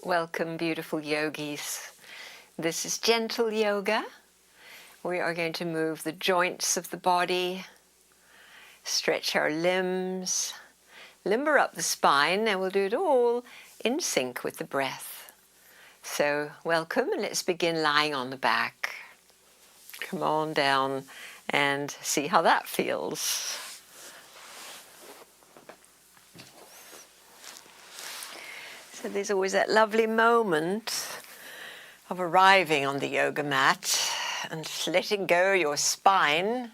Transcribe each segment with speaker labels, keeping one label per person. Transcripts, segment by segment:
Speaker 1: Welcome, beautiful yogis. This is gentle yoga. We are going to move the joints of the body, stretch our limbs, limber up the spine, and we'll do it all in sync with the breath. So welcome, and let's begin lying on the back. Come on down and see how that feels. So there's always that lovely moment of arriving on the yoga mat and letting go your spine.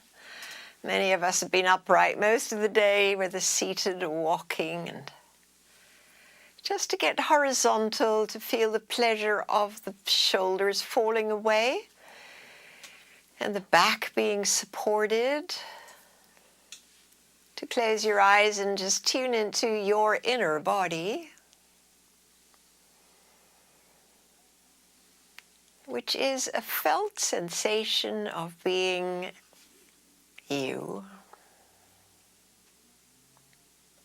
Speaker 1: Many of us have been upright most of the day, whether seated or walking, and just to get horizontal, to feel the pleasure of the shoulders falling away and the back being supported. To close your eyes and just tune into your inner body, which is a felt sensation of being you,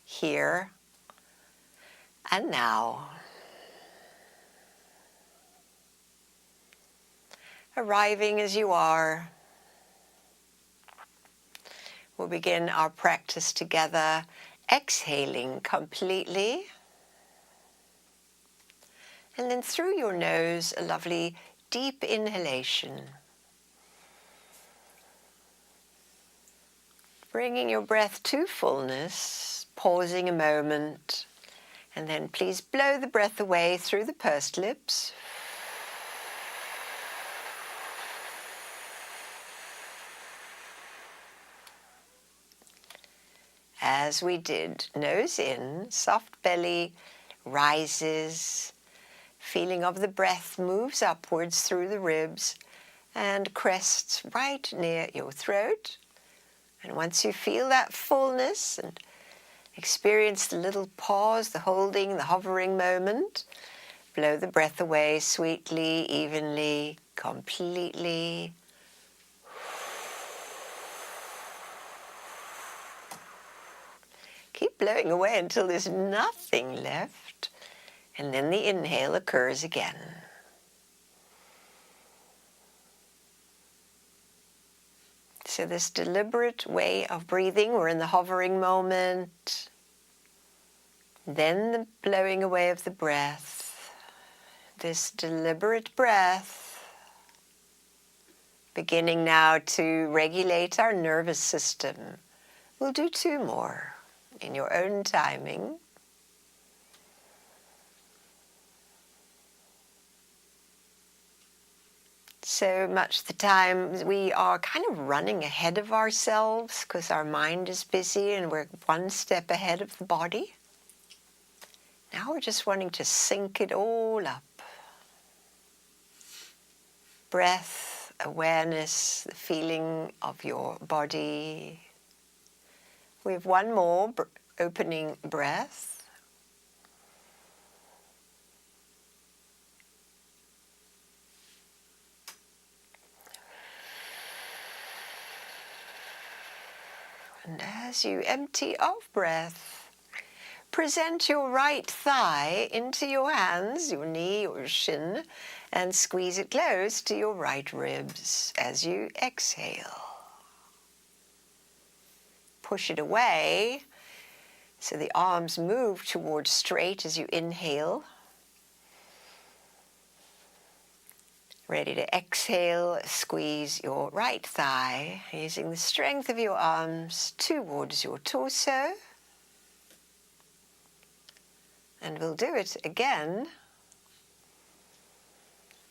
Speaker 1: here and now. Arriving as you are, we'll begin our practice together, exhaling completely, and then through your nose, a lovely deep inhalation. Bringing your breath to fullness, pausing a moment, and then please blow the breath away through the pursed lips. As we did, nose in, soft belly rises. Feeling of the breath moves upwards through the ribs and crests right near your throat. And once you feel that fullness and experience the little pause, the holding, the hovering moment, blow the breath away sweetly, evenly, completely. Keep blowing away until there's nothing left. And then the inhale occurs again. So this deliberate way of breathing, we're in the hovering moment, then the blowing away of the breath. This deliberate breath, beginning now to regulate our nervous system. We'll do 2 more in your own timing. So much of the time we are kind of running ahead of ourselves because our mind is busy and we're one step ahead of the body. Now we're just wanting to sync it all up. Breath, awareness, the feeling of your body. We have one more opening breath. And as you empty of breath, present your right thigh into your hands, your knee or shin, and squeeze it close to your right ribs as you exhale. Push it away so the arms move towards straight as you inhale. Ready to exhale, squeeze your right thigh, using the strength of your arms towards your torso. And we'll do it again.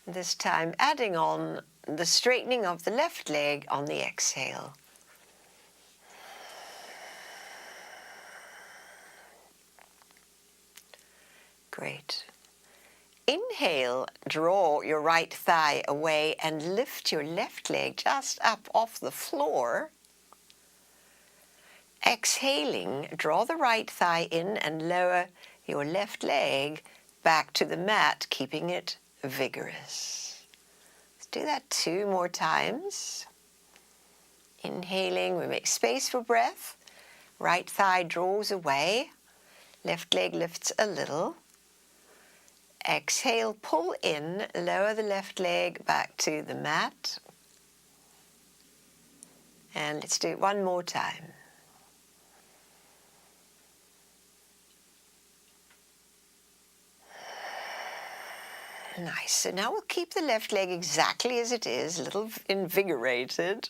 Speaker 1: This time adding on the straightening of the left leg on the exhale. Great. Inhale, draw your right thigh away and lift your left leg just up off the floor. Exhaling, draw the right thigh in and lower your left leg back to the mat, keeping it vigorous. Let's do that 2 more times. Inhaling, we make space for breath. Right thigh draws away, left leg lifts a little. Exhale, pull in, lower the left leg back to the mat. And let's do it one more time. Nice. So now we'll keep the left leg exactly as it is, a little invigorated,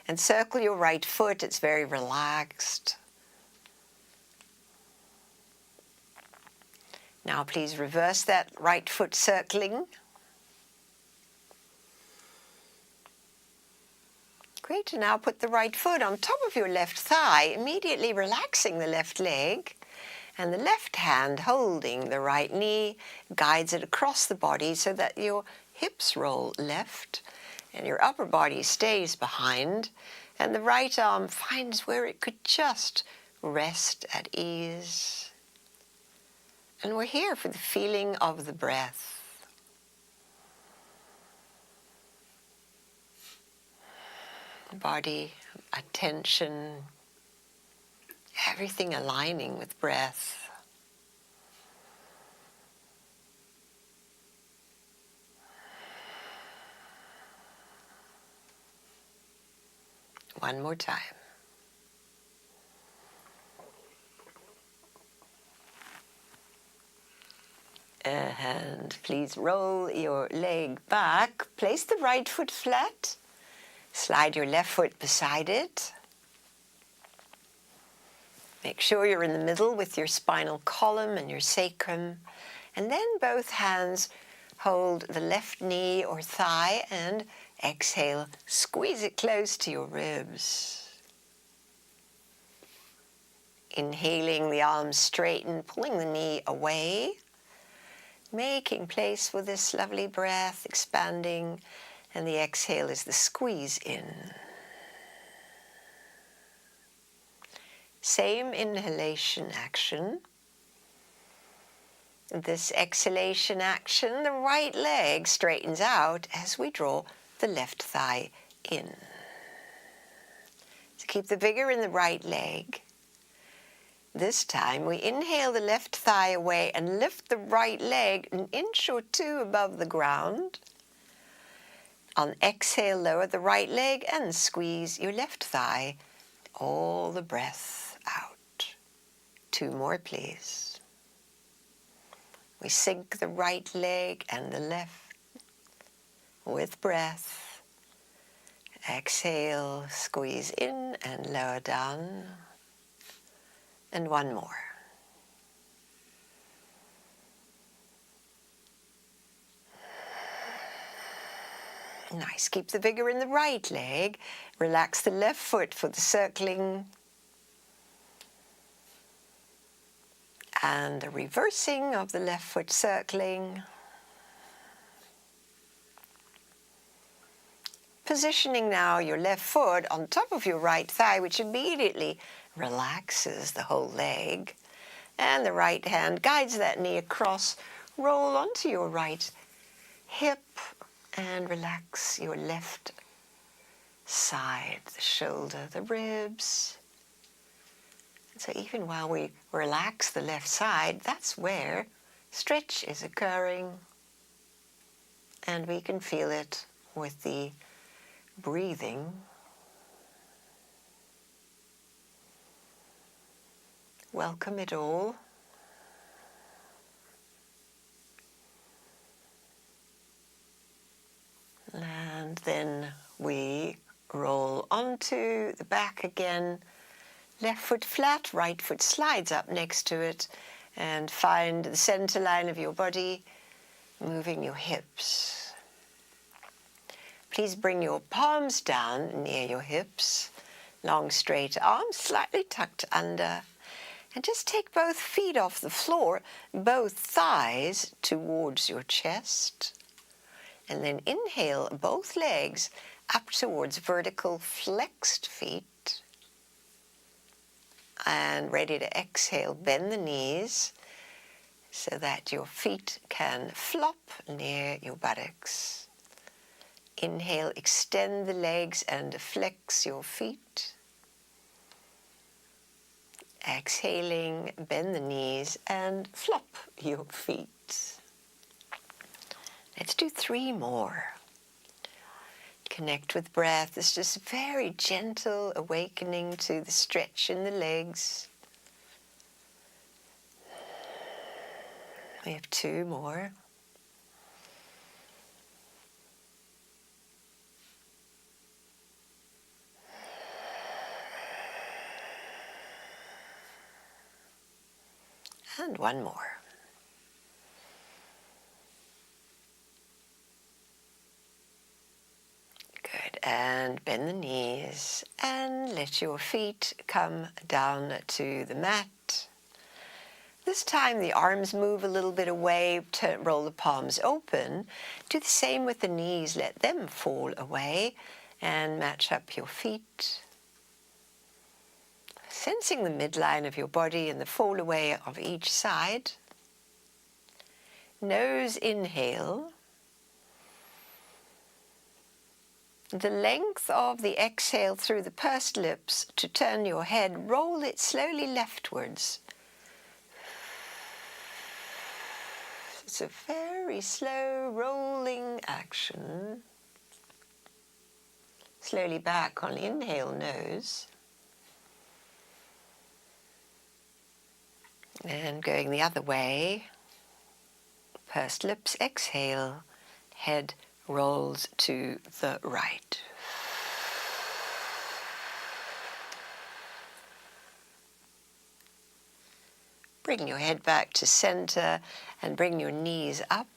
Speaker 1: and circle your right foot. It's very relaxed. Now please reverse that right foot circling. Great. And now put the right foot on top of your left thigh, immediately relaxing the left leg. And the left hand holding the right knee guides it across the body so that your hips roll left and your upper body stays behind, and the right arm finds where it could just rest at ease. And we're here for the feeling of the breath. Body, attention, everything aligning with breath. One more time. And please roll your leg back. Place the right foot flat. Slide your left foot beside it. Make sure you're in the middle with your spinal column and your sacrum. And then both hands hold the left knee or thigh and exhale, squeeze it close to your ribs. Inhaling, the arms straighten, pulling the knee away. Making place for this lovely breath, expanding. And the exhale is the squeeze in. Same inhalation action. This exhalation action, the right leg straightens out as we draw the left thigh in. So keep the vigor in the right leg. This time we inhale the left thigh away and lift the right leg an inch or two above the ground. On exhale, lower the right leg and squeeze your left thigh, all the breath out. Two more, please. We sink the right leg and the left with breath. Exhale, squeeze in and lower down. And one more. Nice. Keep the vigor in the right leg. Relax the left foot for the circling. And the reversing of the left foot circling. Positioning now your left foot on top of your right thigh, which immediately relaxes the whole leg. And the right hand guides that knee across. Roll onto your right hip. And relax your left side, the shoulder, the ribs. And so even while we relax the left side, that's where stretch is occurring. And we can feel it with the breathing. Welcome it all. And then we roll onto the back again. Left foot flat, right foot slides up next to it. And find the center line of your body, moving your hips. Please bring your palms down near your hips. Long straight arms, slightly tucked under. And just take both feet off the floor, both thighs towards your chest. And then inhale both legs up towards vertical flexed feet. And ready to exhale, bend the knees so that your feet can flop near your buttocks. Inhale, extend the legs and flex your feet. Exhaling, bend the knees and flop your feet. Let's do 3 more. Connect with breath. It's just very gentle awakening to the stretch in the legs. We have 2 more. And 1 more. Good. And bend the knees and let your feet come down to the mat. This time the arms move a little bit away, roll the palms open. Do the same with the knees, let them fall away and match up your feet. Sensing the midline of your body and the fall away of each side. Nose inhale. The length of the exhale through the pursed lips to turn your head, roll it slowly leftwards. It's a very slow rolling action. Slowly back on inhale, nose. And going the other way, pursed lips, exhale, head rolls to the right. Bring your head back to center and bring your knees up.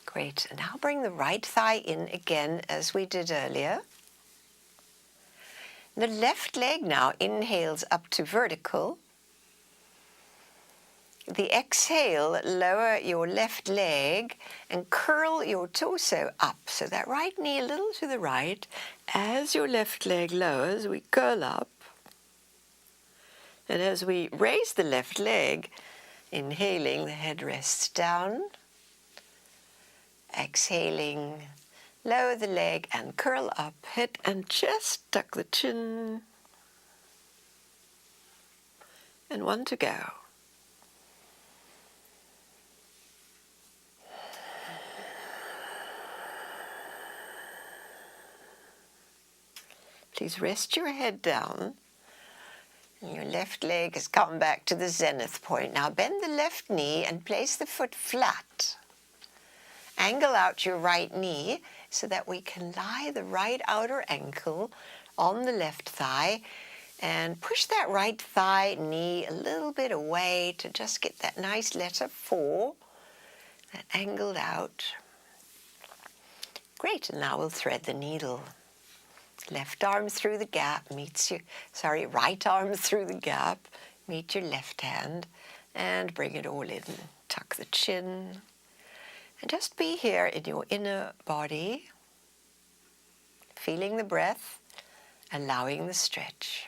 Speaker 1: Great. And now bring the right thigh in again as we did earlier. The left leg now inhales up to vertical. The exhale, lower your left leg and curl your torso up. So that right knee a little to the right. As your left leg lowers, we curl up. And as we raise the left leg, inhaling, the head rests down. Exhaling, lower the leg and curl up, head and chest, tuck the chin. And 1 to go. Please rest your head down. Your left leg has come back to the zenith point. Now bend the left knee and place the foot flat. Angle out your right knee so that we can lie the right outer ankle on the left thigh and push that right thigh knee a little bit away to just get that nice letter 4, that angled out. Great, and now we'll thread the needle. Left arm through the gap meets your, right arm through the gap, meet your left hand, and bring it all in. Tuck the chin, and just be here in your inner body, feeling the breath, allowing the stretch.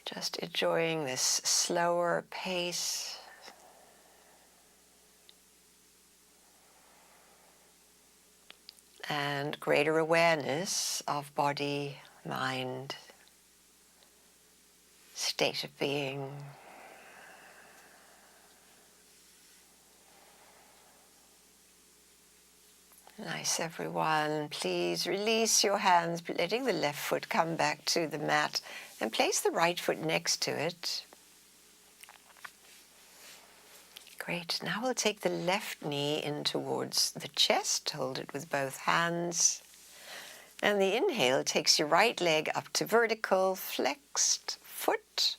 Speaker 1: Just enjoying this slower pace. And greater awareness of body, mind, state of being. Nice, everyone. Please release your hands, letting the left foot come back to the mat, and place the right foot next to it. Great. Now we'll take the left knee in towards the chest. Hold it with both hands. And the inhale takes your right leg up to vertical, flexed foot.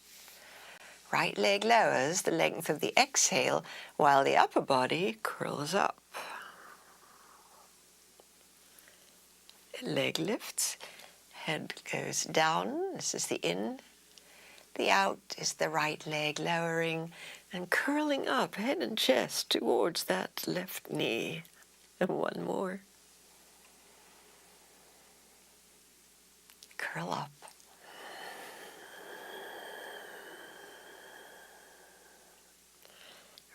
Speaker 1: Right leg lowers the length of the exhale while the upper body curls up. Leg lifts, head goes down. This is the in. The out is the right leg lowering and curling up, head and chest towards that left knee. And 1 more. Curl up.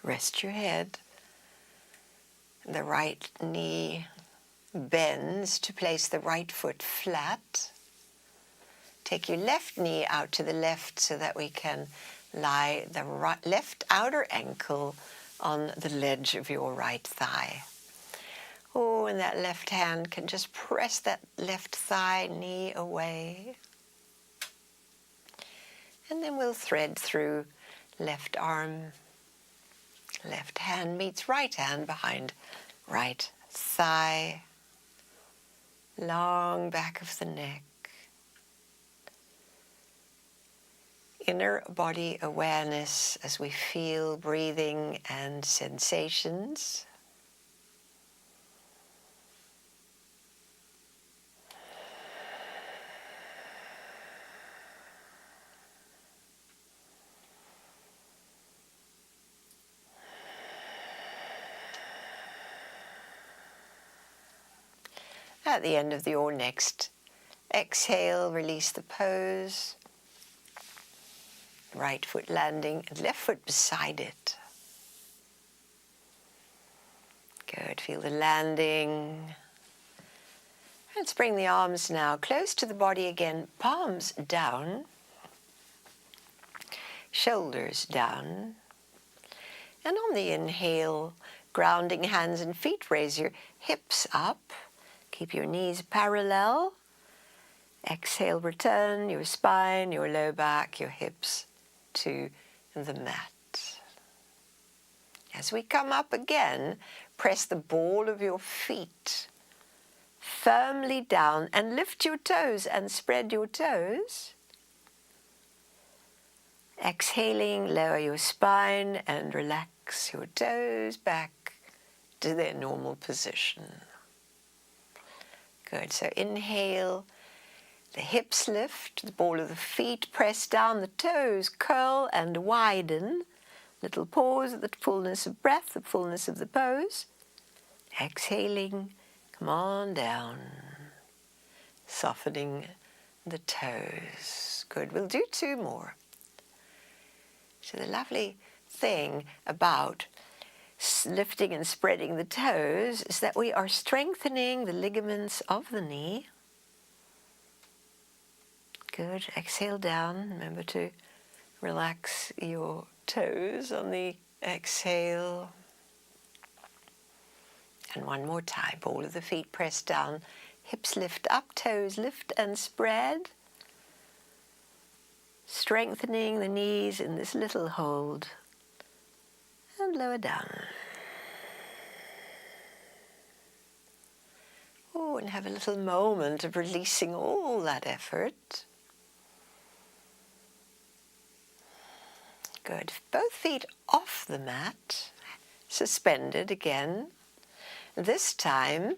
Speaker 1: Rest your head. The right knee bends to place the right foot flat. Take your left knee out to the left so that we can lie the left outer ankle on the ledge of your right thigh. Oh, and that left hand can just press that left thigh, knee away. And then we'll thread through left arm. Left hand meets right hand behind right thigh. Long back of the neck. Inner body awareness as we feel breathing and sensations. At the end of your next exhale, release the pose. Right foot landing and left foot beside it. Good, feel the landing. Let's bring the arms now close to the body again, palms down, shoulders down. And on the inhale, grounding hands and feet, raise your hips up. Keep your knees parallel. Exhale, return your spine, your low back, your hips to the mat. As we come up again, press the ball of your feet firmly down and lift your toes and spread your toes. Exhaling, lower your spine and relax your toes back to their normal position. Good, so inhale, the hips lift, the ball of the feet press down, the toes curl and widen. Little pause at the fullness of breath, the fullness of the pose. Exhaling, come on down, softening the toes. Good, we'll do two more. So the lovely thing about lifting and spreading the toes is that we are strengthening the ligaments of the knee. Good, exhale down. Remember to relax your toes on the exhale. And one more time, ball of the feet press down, hips lift up, toes lift and spread. Strengthening the knees in this little hold. And lower down. Oh, and have a little moment of releasing all that effort. Good. Both feet off the mat, suspended again. This time,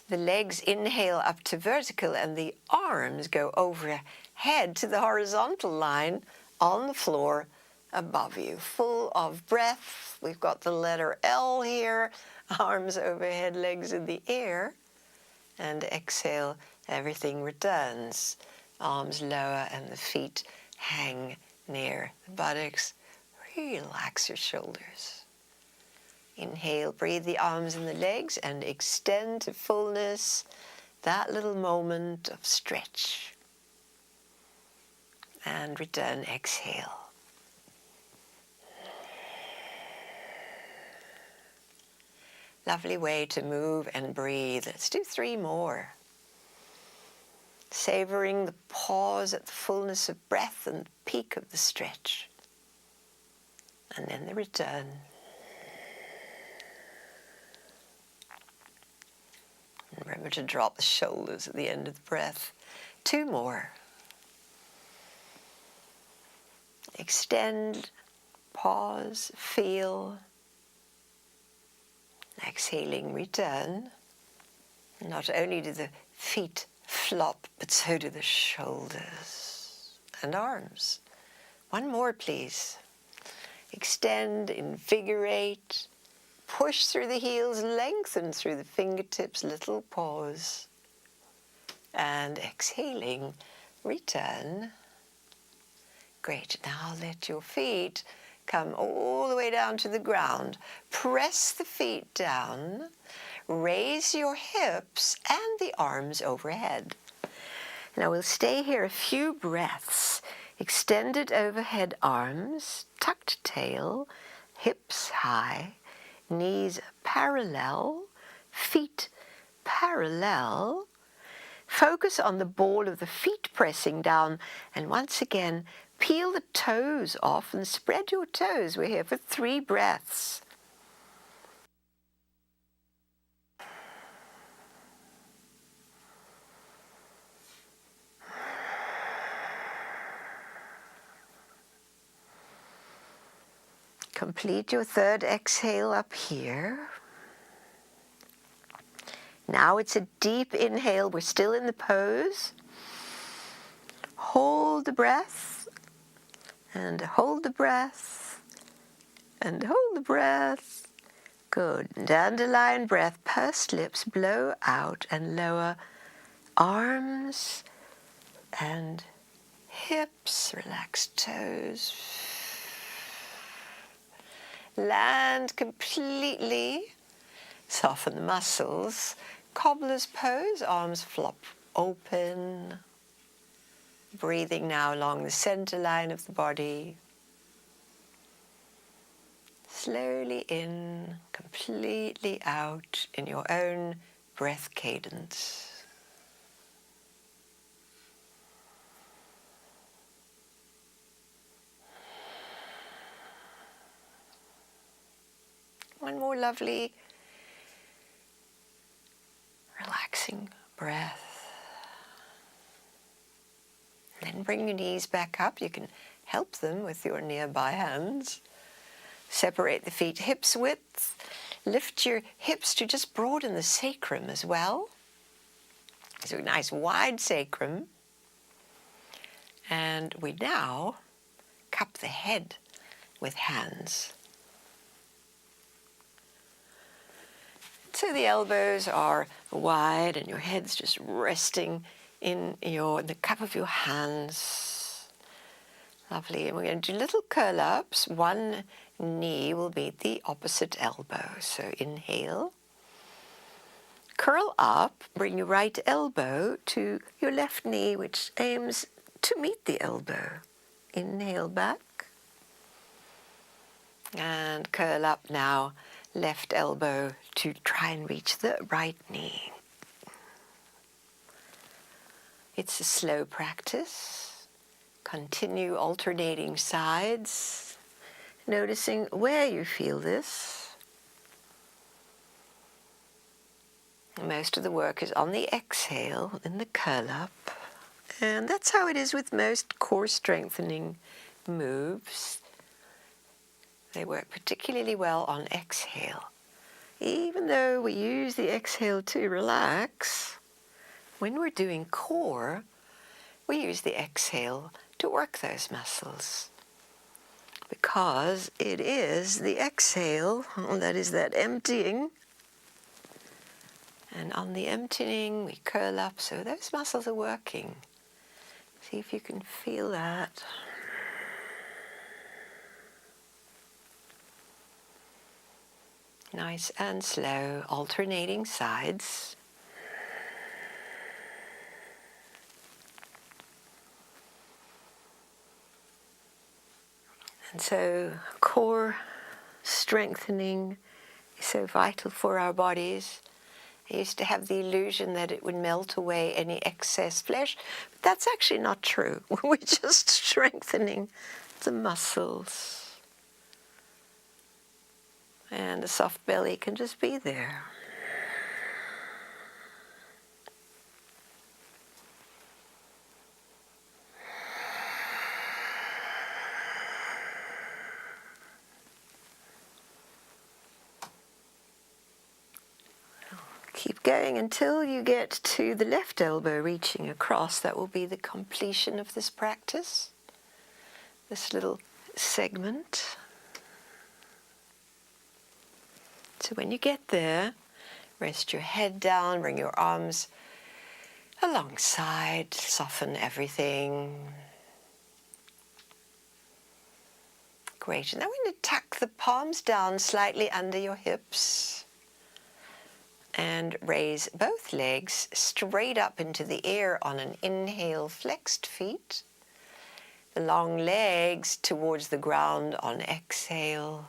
Speaker 1: the legs inhale up to vertical and the arms go overhead to the horizontal line on the floor above you. Full of breath. We've got the letter L here. Arms overhead, legs in the air. And exhale, everything returns. Arms lower and the feet hang near the buttocks. Relax your shoulders. Inhale, breathe the arms and the legs and extend to fullness. That little moment of stretch. And return, exhale. Lovely way to move and breathe. Let's do three more. Savoring the pause at the fullness of breath and the peak of the stretch. And then the return. And remember to drop the shoulders at the end of the breath. Two more. Extend, pause, feel. Exhaling, return. Not only do the feet flop, but so do the shoulders and arms. One more, please. Extend, invigorate, push through the heels, lengthen through the fingertips, little pause. And exhaling, return. Great, now let your feet come all the way down to the ground. Press the feet down, raise your hips and the arms overhead. Now we'll stay here a few breaths Extended overhead arms, tucked tail, hips high, knees parallel, feet parallel. Focus on the ball of the feet pressing down, and once again, peel the toes off and spread your toes. We're here for 3 breaths. Complete your 3rd exhale up here. Now it's a deep inhale. We're still in the pose. Hold the breath, and hold the breath, and hold the breath. Good. Dandelion breath, pursed lips, blow out and lower arms and hips. Relax toes. Land completely. Soften the muscles. Cobbler's pose, arms flop open. Breathing now along the center line of the body. Slowly in, completely out in your own breath cadence. One more lovely, relaxing breath. Then bring your knees back up. You can help them with your nearby hands. Separate the feet hips width. Lift your hips to just broaden the sacrum as well. So a nice wide sacrum. And we now cup the head with hands. So the elbows are wide and your head's just resting in the cup of your hands. Lovely. And we're going to do little curl-ups. One knee will meet the opposite elbow. So inhale. Curl up. Bring your right elbow to your left knee, which aims to meet the elbow. Inhale back. And curl up now. Left elbow to try and reach the right knee. It's a slow practice. Continue alternating sides, noticing where you feel this. Most of the work is on the exhale in the curl up. And that's how it is with most core strengthening moves. They work particularly well on exhale. Even though we use the exhale to relax, when we're doing core, we use the exhale to work those muscles. Because it is the exhale, that is that emptying. And on the emptying, we curl up, so those muscles are working. See if you can feel that. Nice and slow, alternating sides. And so core strengthening is so vital for our bodies. I used to have the illusion that it would melt away any excess flesh, but that's actually not true. We're just strengthening the muscles. And the soft belly can just be there. Keep going until you get to the left elbow reaching across. That will be the completion of this practice, this little segment. So when you get there, rest your head down, bring your arms alongside, soften everything. Great. And then we're going to tuck the palms down slightly under your hips and raise both legs straight up into the air on an inhale, flexed feet. the long legs towards the ground on exhale.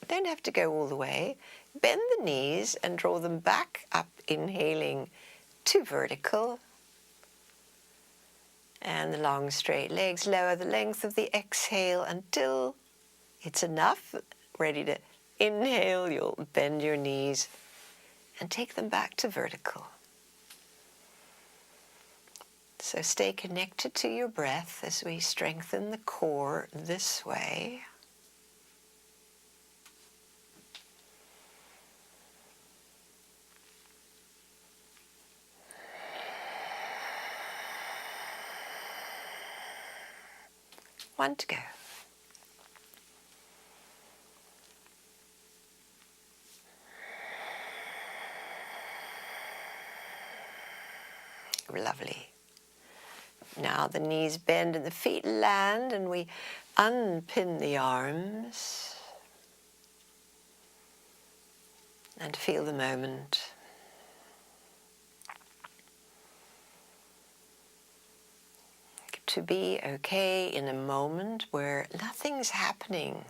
Speaker 1: Don't have to go all the way. Bend the knees and draw them back up, inhaling to vertical. And the long straight legs, lower the length of the exhale until it's enough. Ready to inhale, you'll bend your knees and take them back to vertical. So stay connected to your breath as we strengthen the core this way. One to go. Lovely. Now the knees bend and the feet land, and we unpin the arms and feel the moment. To be okay in a moment where nothing's happening.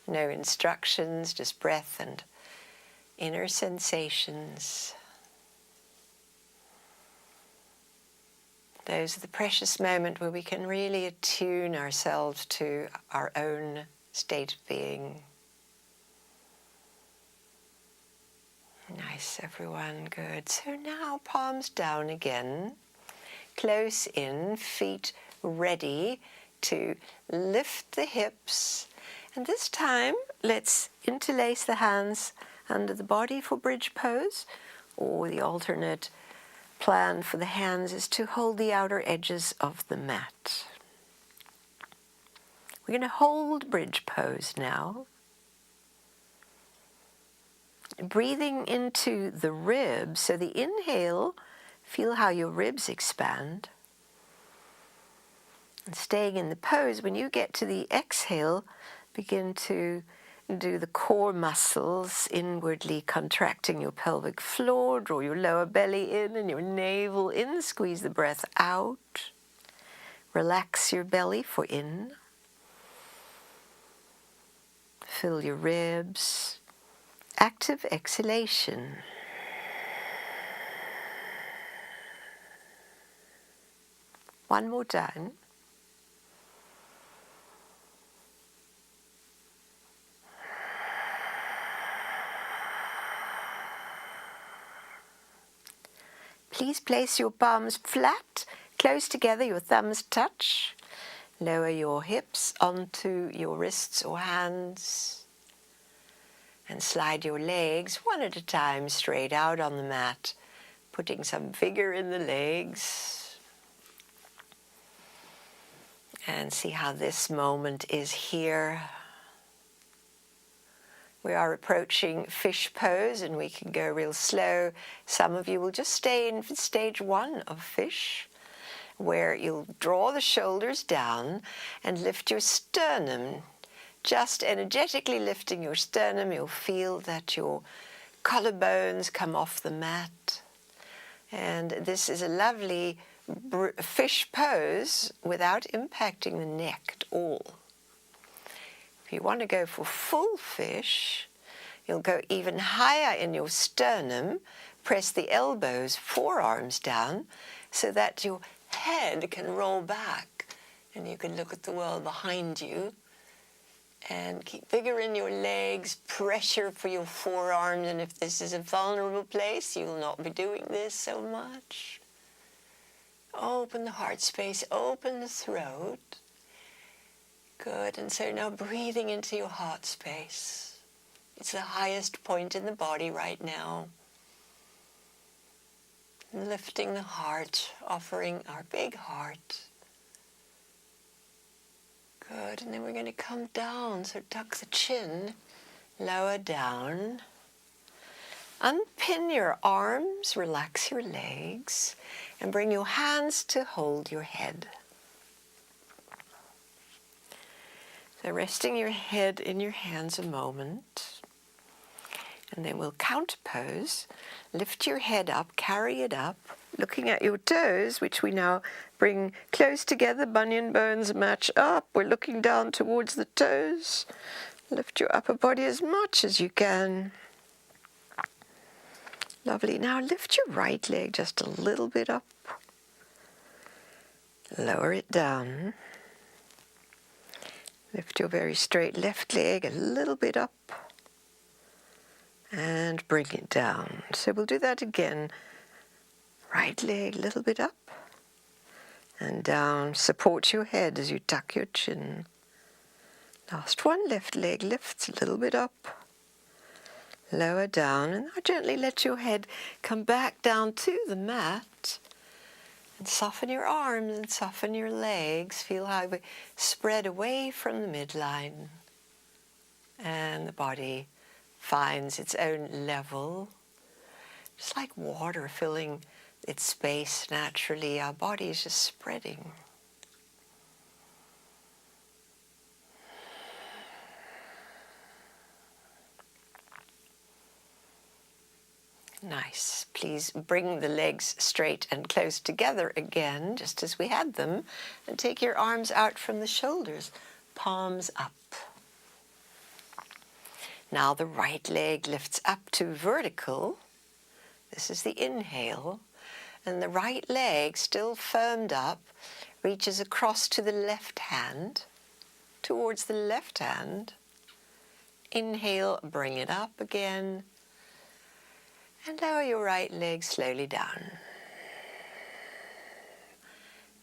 Speaker 1: No instructions, just breath and inner sensations. Those are the precious moments where we can really attune ourselves to our own state of being. Nice, everyone. Good. So now palms down again. Close in, feet ready to lift the hips. And this time, let's interlace the hands under the body for bridge pose, or the alternate plan for the hands is to hold the outer edges of the mat. We're going to hold bridge pose now. Breathing into the ribs, so the inhale, feel how your ribs expand. And staying in the pose, when you get to the exhale, begin to do the core muscles inwardly contracting your pelvic floor. Draw your lower belly in and your navel in. Squeeze the breath out. Relax your belly for in. Fill your ribs. Active exhalation. One more time. Please place your palms flat, close together, your thumbs touch. Lower your hips onto your wrists or hands. And slide your legs one at a time straight out on the mat, putting some vigor in the legs. And see how this moment is here. We are approaching fish pose, and we can go real slow. Some of you will just stay in stage 1 of fish, where you'll draw the shoulders down and lift your sternum. Just energetically lifting your sternum, you'll feel that your collarbones come off the mat. And this is a lovely fish pose without impacting the neck at all. If you want to go for full fish, you'll go even higher in your sternum, press the elbows, forearms down, so that your head can roll back and you can look at the world behind you. And keep vigor in your legs, pressure for your forearms, and if this is a vulnerable place, you will not be doing this so much. Open the heart space, open the throat. Good, and so now breathing into your heart space. It's the highest point in the body right now. And lifting the heart, offering our big heart. Good, and then we're going to come down, so tuck the chin, lower down. Unpin your arms, relax your legs, and bring your hands to hold your head. So resting your head in your hands a moment, and then we'll counter pose. Lift your head up, carry it up, looking at your toes, which we now bring close together. Bunion bones match up. We're looking down towards the toes. Lift your upper body as much as you can. Lovely. Now lift your right leg just a little bit up. Lower it down. Lift your very straight left leg a little bit up. And bring it down. So we'll do that again. Right leg a little bit up. And down. Support your head as you tuck your chin. Last one. Left leg lifts a little bit up. Lower down, and now gently let your head come back down to the mat. And soften your arms and soften your legs. Feel how we spread away from the midline. And the body finds its own level. Just like water filling its space naturally, our body is just spreading. Nice. Please bring the legs straight and close together again, just as we had them, and take your arms out from the shoulders, palms up. Now the right leg lifts up to vertical. This is the inhale, and the right leg, still firmed up, reaches across to the left hand, towards the left hand. Inhale, bring it up again. And lower your right leg slowly down.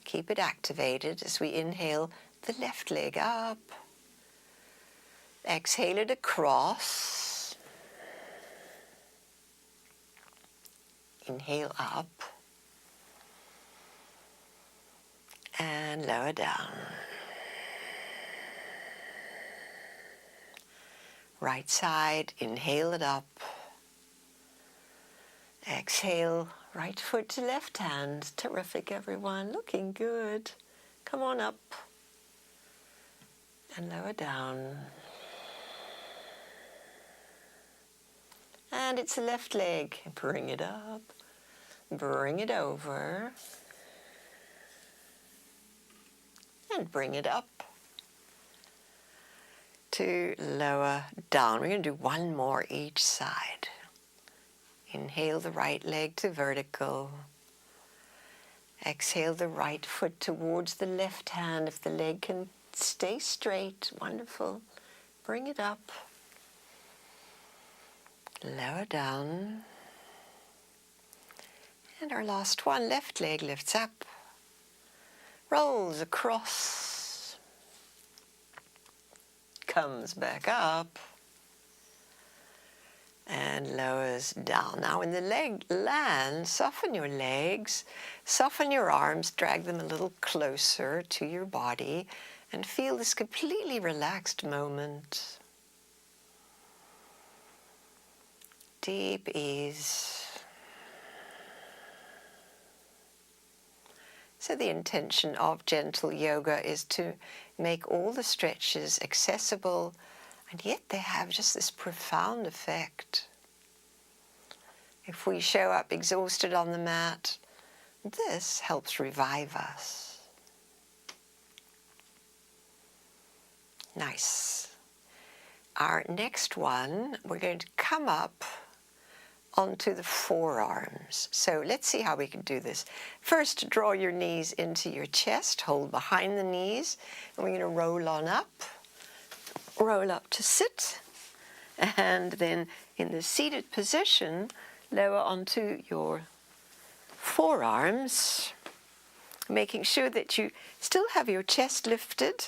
Speaker 1: Keep it activated as we inhale the left leg up. Exhale it across. Inhale up. And lower down. Right side, inhale it up. Exhale, right foot to left hand. Terrific, everyone. Looking good. Come on up. And lower down. And it's the left leg. Bring it up. Bring it over. And bring it up. To lower down. We're going to do one more each side. Inhale the right leg to vertical. Exhale the right foot towards the left hand. If the leg can stay straight, wonderful. Bring it up. Lower down. And our last one, left leg lifts up. Rolls across. Comes back up. And lowers down. Now when the leg lands, soften your legs, soften your arms, drag them a little closer to your body, and feel this completely relaxed moment. Deep ease. So the intention of gentle yoga is to make all the stretches accessible, and yet they have just this profound effect. If we show up exhausted on the mat, this helps revive us. Nice. Our next one, we're going to come up onto the forearms. So let's see how we can do this. First, draw your knees into your chest, hold behind the knees, and we're going to roll on up. Roll up to sit, and then in the seated position, lower onto your forearms, making sure that you still have your chest lifted,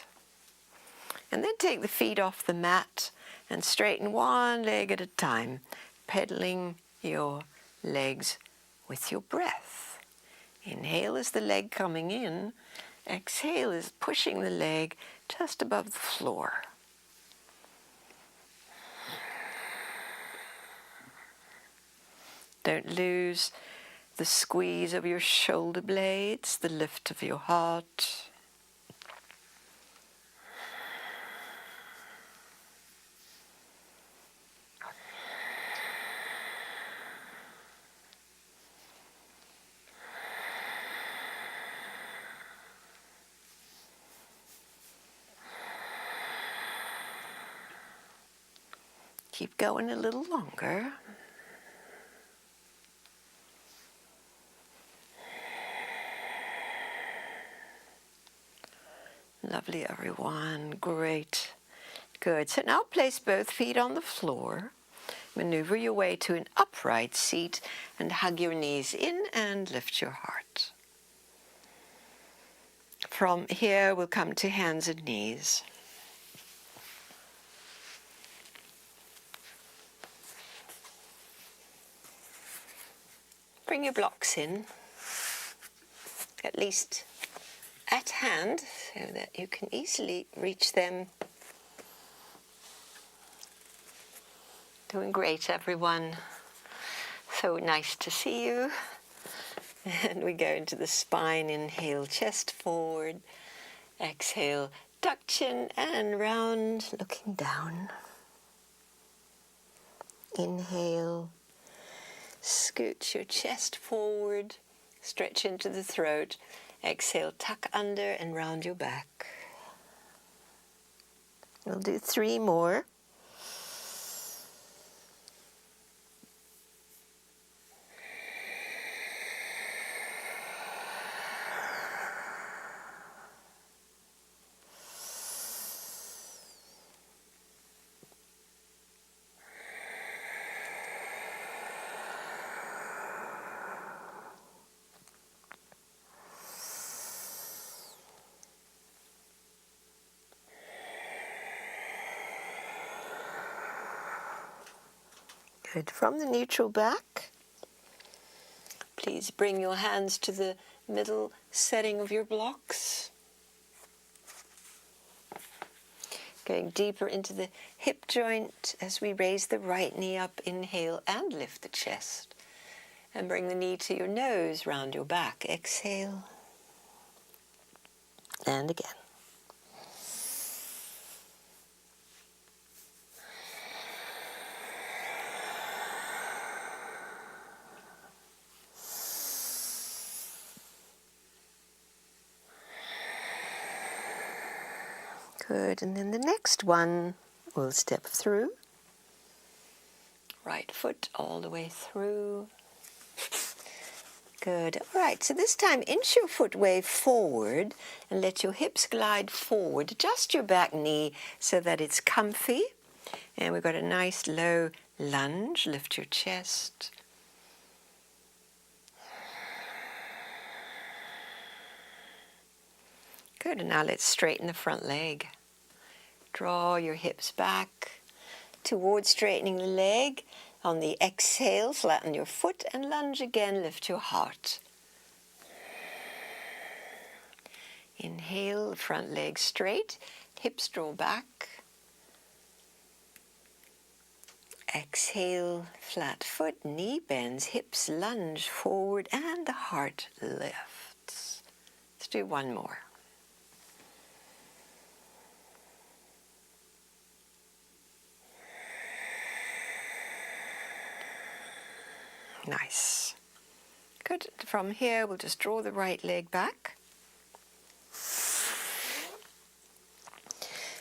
Speaker 1: and then take the feet off the mat and straighten one leg at a time, pedaling your legs with your breath. Inhale is the leg coming in, exhale is pushing the leg just above the floor. Don't lose the squeeze of your shoulder blades, the lift of your heart. Keep going a little longer. Lovely, everyone. Great. Good. So now place both feet on the floor. Maneuver your way to an upright seat and hug your knees in and lift your heart. From here, we'll come to hands and knees. Bring your blocks in, at least at hand, so that you can easily reach them. Doing great, everyone. So nice to see you. And we go into the spine. Inhale, chest forward. Exhale, duck chin and round, looking down. Inhale, scoot your chest forward, stretch into the throat. Exhale, tuck under and round your back. We'll do 3 more. Good. From the neutral back, please bring your hands to the middle setting of your blocks. Going deeper into the hip joint as we raise the right knee up. Inhale and lift the chest. And bring the knee to your nose, round your back. Exhale. And again. Good, and then the next one, we'll step through. Right foot all the way through. Good. All right, so this time inch your foot way forward and let your hips glide forward. Adjust your back knee so that it's comfy. And we've got a nice low lunge. Lift your chest. Good, and now let's straighten the front leg. Draw your hips back towards straightening the leg. On the exhale, flatten your foot and lunge again, lift your heart. Inhale, front leg straight, hips draw back. Exhale, flat foot, knee bends, hips lunge forward, and the heart lifts. Let's do 1 more. Nice. Good. From here, we'll just draw the right leg back.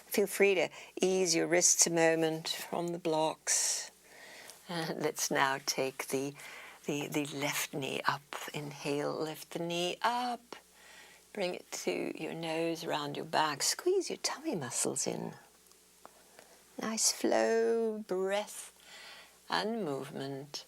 Speaker 1: Feel free to ease your wrists a moment from the blocks. And let's now take the left knee up. Inhale, lift the knee up. Bring it to your nose, around your back. Squeeze your tummy muscles in. Nice flow, breath, and movement.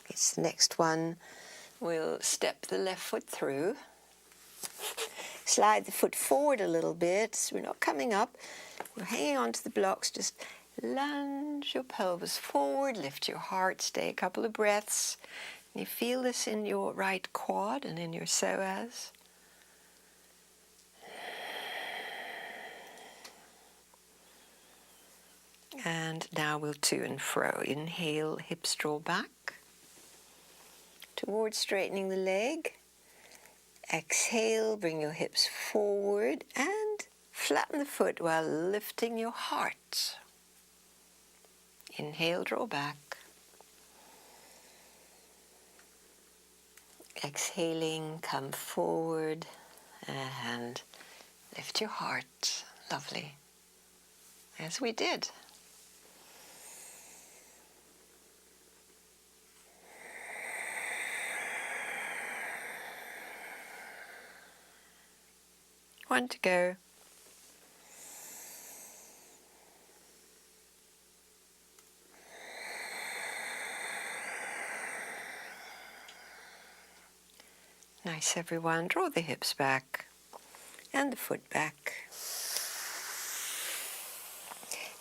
Speaker 1: This next one, we'll step the left foot through. Slide the foot forward a little bit. We're not coming up. We're hanging onto the blocks. Just lunge your pelvis forward. Lift your heart. Stay a couple of breaths. And you feel this in your right quad and in your psoas. And now we'll to and fro. Inhale, hips draw back. Towards straightening the leg. Exhale, bring your hips forward and flatten the foot while lifting your heart. Inhale, draw back. Exhaling, come forward and lift your heart. Lovely. As we did. One to go. Nice, everyone. Draw the hips back and the foot back.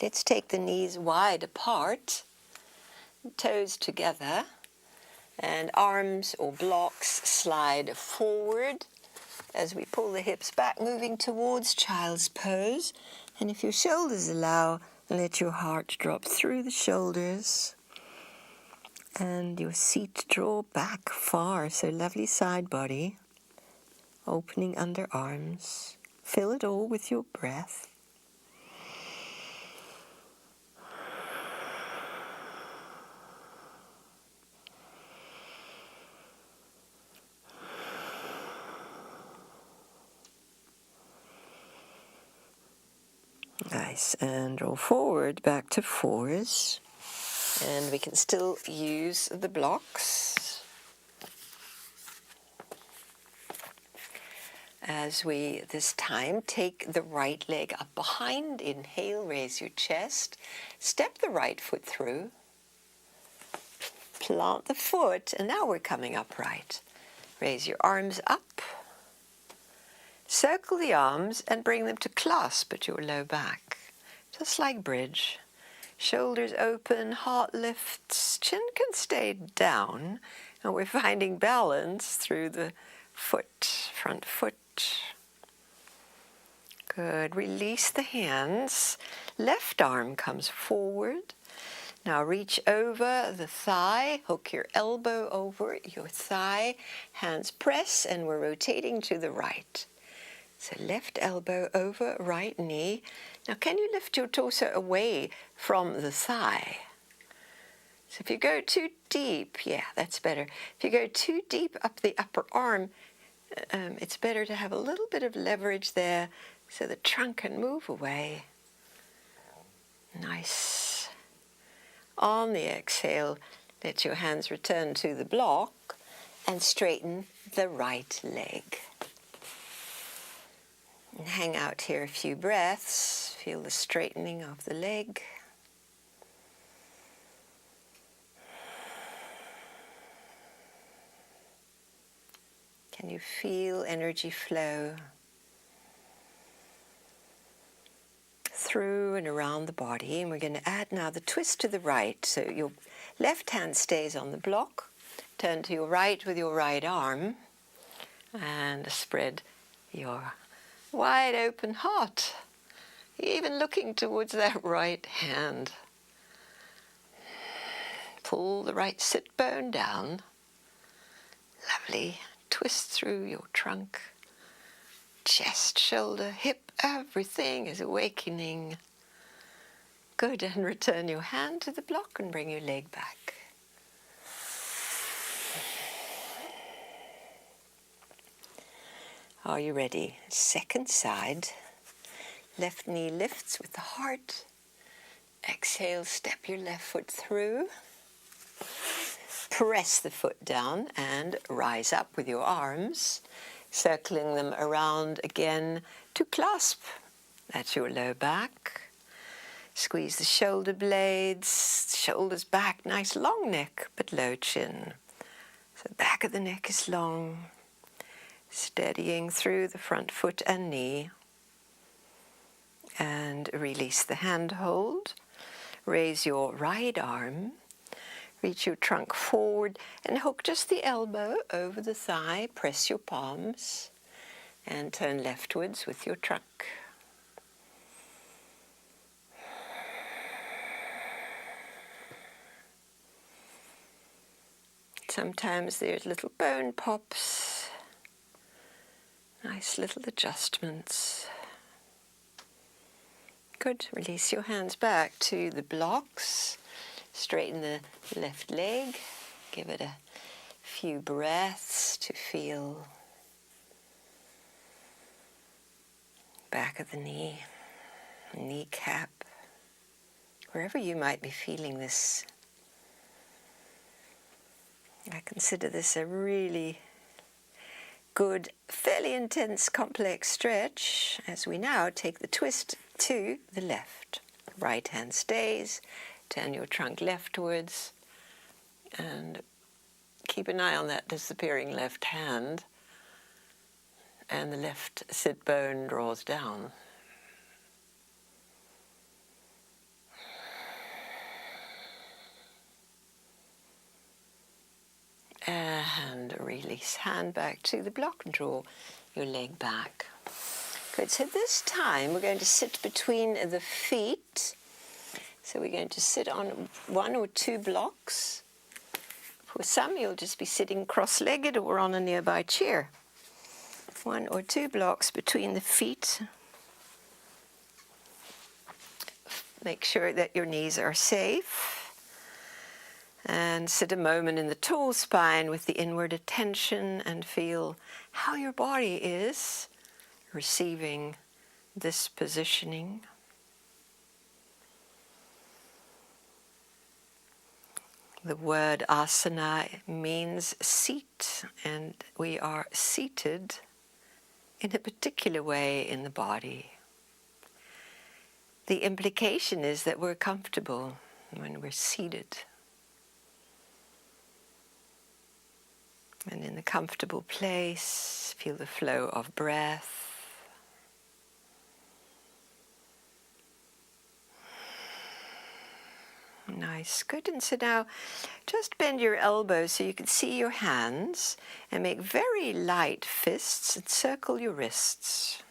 Speaker 1: Let's take the knees wide apart, toes together, and arms or blocks slide forward as we pull the hips back, moving towards child's pose. And if your shoulders allow, let your heart drop through the shoulders and your seat draw back far. So lovely side body, opening under arms. Fill it all with your breath. Nice, and roll forward back to fours. And we can still use the blocks as we this time take the right leg up behind. Inhale, raise your chest, step the right foot through, plant the foot, and now we're coming upright. Raise your arms up, circle the arms and bring them to clasp at your low back, just like bridge. Shoulders open, heart lifts, chin can stay down, and we're finding balance through the foot, front foot. Good. Release the hands. Left arm comes forward. Now reach over the thigh, hook your elbow over your thigh, hands press, and we're rotating to the right. So left elbow over right knee. Now can you lift your torso away from the thigh? So if you go too deep, yeah, that's better. If you go too deep up the upper arm, it's better to have a little bit of leverage there so the trunk can move away. Nice. On the exhale, let your hands return to the block and straighten the right leg. And hang out here a few breaths. Feel the straightening of the leg. Can you feel energy flow through and around the body? And we're going to add now the twist to the right. So your left hand stays on the block. Turn to your right with your right arm and spread your wide open heart, even looking towards that right hand. Pull the right sit bone down. Lovely. Twist through your trunk, chest, shoulder, hip, everything is awakening. Good, and return your hand to the block and bring your leg back. Are you ready? Second side. Left knee lifts with the heart. Exhale, step your left foot through. Press the foot down and rise up with your arms, circling them around again to clasp at your low back. Squeeze the shoulder blades, shoulders back, nice long neck but low chin. So the back of the neck is long. Steadying through the front foot and knee. And release the hand hold. Raise your right arm. Reach your trunk forward and hook just the elbow over the thigh. Press your palms and turn leftwards with your trunk. Sometimes there's little bone pops. Nice little adjustments. Good. Release your hands back to the blocks. Straighten the left leg. Give it a few breaths to feel back of the knee, kneecap, wherever you might be feeling this. I consider this a really good, fairly intense, complex stretch as we now take the twist to the left. Right hand stays, turn your trunk leftwards, and keep an eye on that disappearing left hand, and the left sit bone draws down. And release, hand back to the block and draw your leg back. Good, so this time we're going to sit between the feet. So we're going to sit on 1 or 2 blocks. For some, you'll just be sitting cross-legged or on a nearby chair. 1 or 2 blocks between the feet. Make sure that your knees are safe. And sit a moment in the tall spine with the inward attention and feel how your body is receiving this positioning. The word asana means seat, and we are seated in a particular way in the body. The implication is that we're comfortable when we're seated. And in the comfortable place, feel the flow of breath. Nice, good. And so now just bend your elbows so you can see your hands and make very light fists and circle your wrists.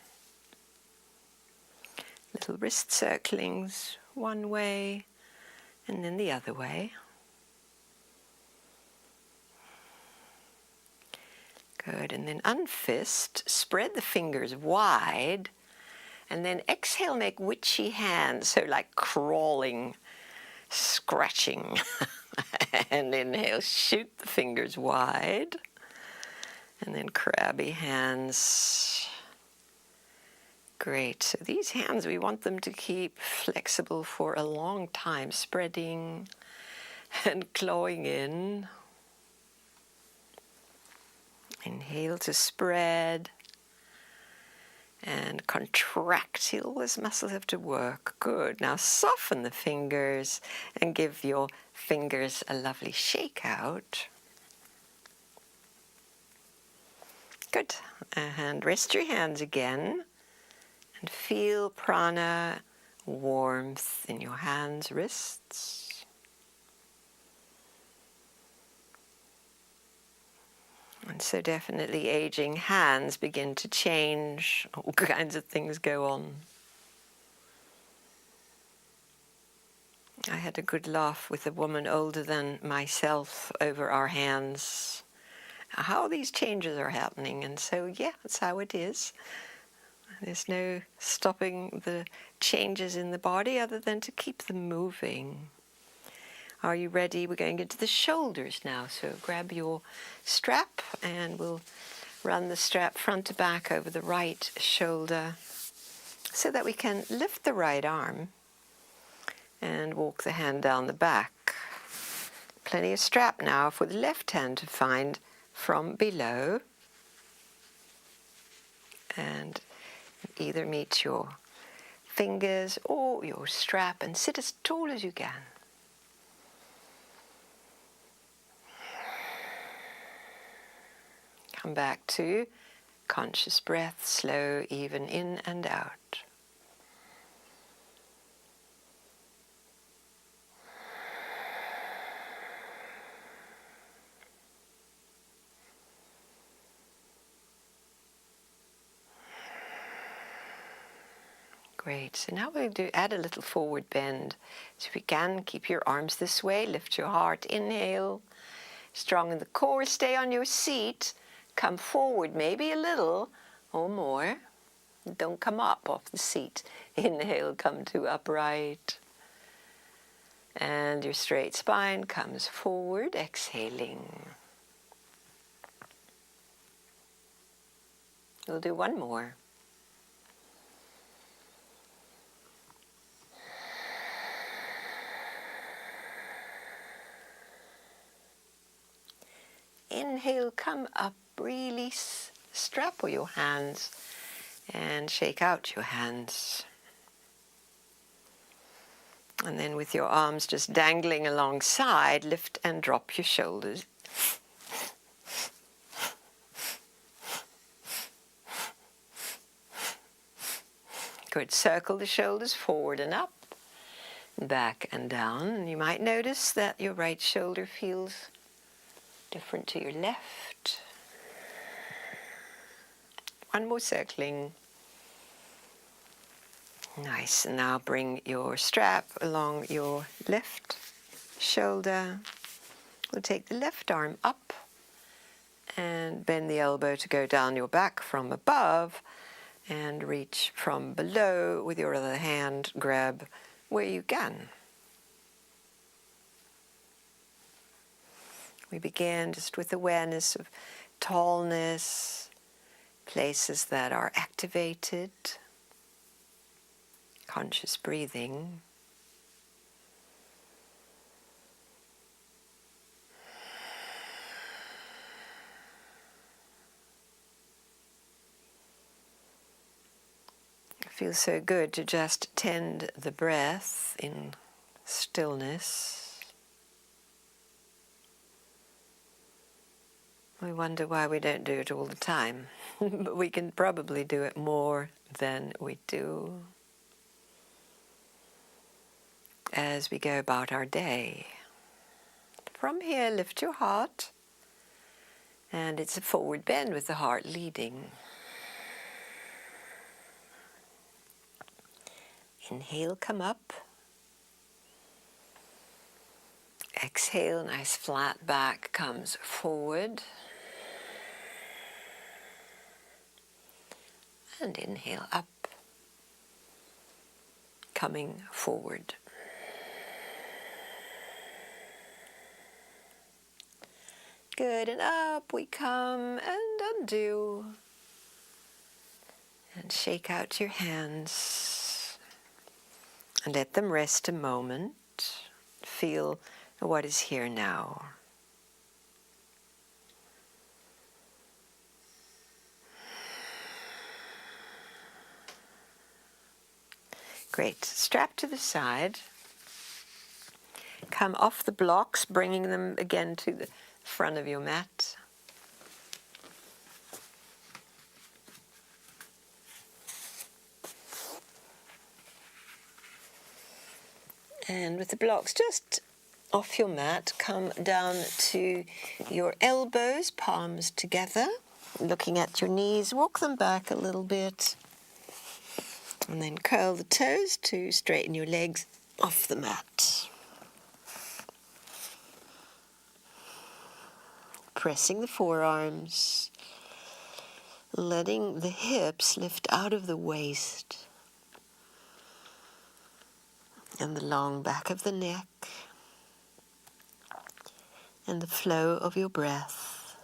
Speaker 1: Little wrist circlings one way and then the other way. Good, and then unfist, spread the fingers wide, and then exhale, make witchy hands, so like crawling, scratching. And inhale, shoot the fingers wide, and then crabby hands. Great, so these hands, we want them to keep flexible for a long time, spreading and clawing in. Inhale to spread and contract. All those muscles have to work. Good. Now soften the fingers and give your fingers a lovely shake out. Good. And rest your hands again and feel prana, warmth in your hands, wrists. And so definitely aging hands begin to change, all kinds of things go on. I had a good laugh with a woman older than myself over our hands, how these changes are happening, and so yeah, that's how it is. There's no stopping the changes in the body other than to keep them moving. Are you ready? We're going into the shoulders now. So grab your strap and we'll run the strap front to back over the right shoulder so that we can lift the right arm and walk the hand down the back. Plenty of strap now for the left hand to find from below and either meet your fingers or your strap and sit as tall as you can. Come back to conscious breath, slow, even in and out. Great. So now we're going to add a little forward bend. So if you can, keep your arms this way, lift your heart, inhale. Strong in the core, stay on your seat. Come forward, maybe a little or more. Don't come up off the seat. Inhale, come to upright. And your straight spine comes forward, exhaling. We'll do one more. Inhale, come up, release, strap your hands and shake out your hands. And then with your arms just dangling alongside, lift and drop your shoulders. Good. Circle the shoulders forward and up, back and down. And you might notice that your right shoulder feels different to your left. One more circling. Nice. And now bring your strap along your left shoulder. We'll take the left arm up and bend the elbow to go down your back from above, and reach from below with your other hand. Grab where you can. We begin just with awareness of tallness, places that are activated, conscious breathing. It feels so good to just tend the breath in stillness. We wonder why we don't do it all the time, but we can probably do it more than we do as we go about our day. From here, lift your heart, and it's a forward bend with the heart leading. Inhale, come up. Exhale, nice flat back comes forward. And inhale up, coming forward. Good, and up we come and undo. And shake out your hands and let them rest a moment. Feel what is here now. Great. Strap to the side. Come off the blocks, bringing them again to the front of your mat. And with the blocks just off your mat, come down to your elbows, palms together, looking at your knees. Walk them back a little bit. And then curl the toes to straighten your legs off the mat. Pressing the forearms, letting the hips lift out of the waist and the long back of the neck, and the flow of your breath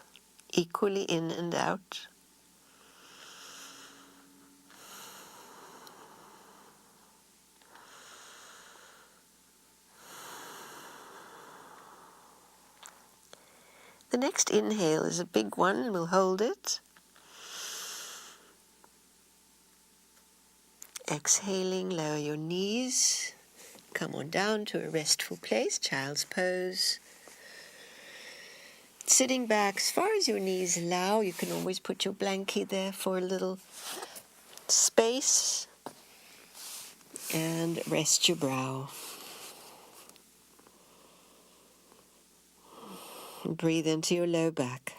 Speaker 1: equally in and out. The next inhale is a big one, and we'll hold it. Exhaling, lower your knees. Come on down to a restful place, child's pose. Sitting back as far as your knees allow. You can always put your blankie there for a little space. And rest your brow. Breathe into your low back.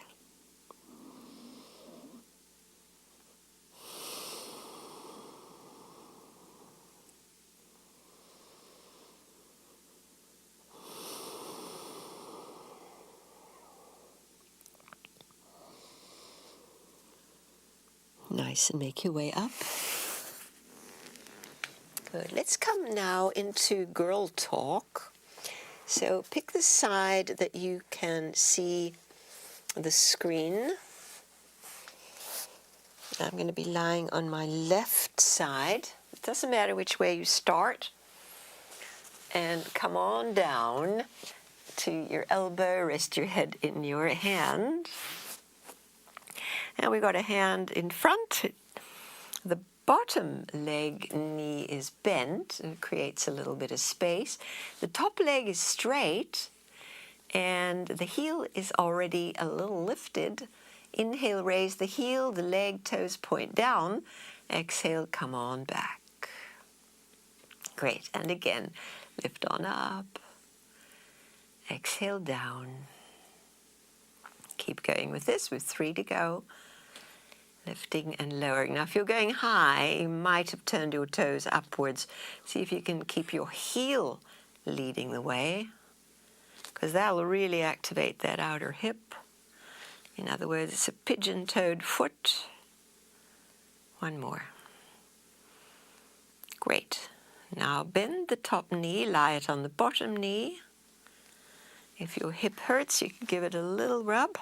Speaker 1: Nice, and make your way up. Good. Let's come now into girl talk. So pick the side that you can see the screen. I'm going to be lying on my left side. It doesn't matter which way you start. And come on down to your elbow, rest your head in your hand. And we've got a hand in front. The bottom leg knee is bent and creates a little bit of space. The top leg is straight and the heel is already a little lifted. Inhale, raise the heel, the leg, toes point down. Exhale, come on back. Great. And again, lift on up. Exhale down. Keep going with this with 3 to go. Lifting and lowering. Now if you're going high, you might have turned your toes upwards. See if you can keep your heel leading the way, because that will really activate that outer hip. In other words, it's a pigeon-toed foot. One more. Great. Now bend the top knee, lie it on the bottom knee. If your hip hurts, you can give it a little rub.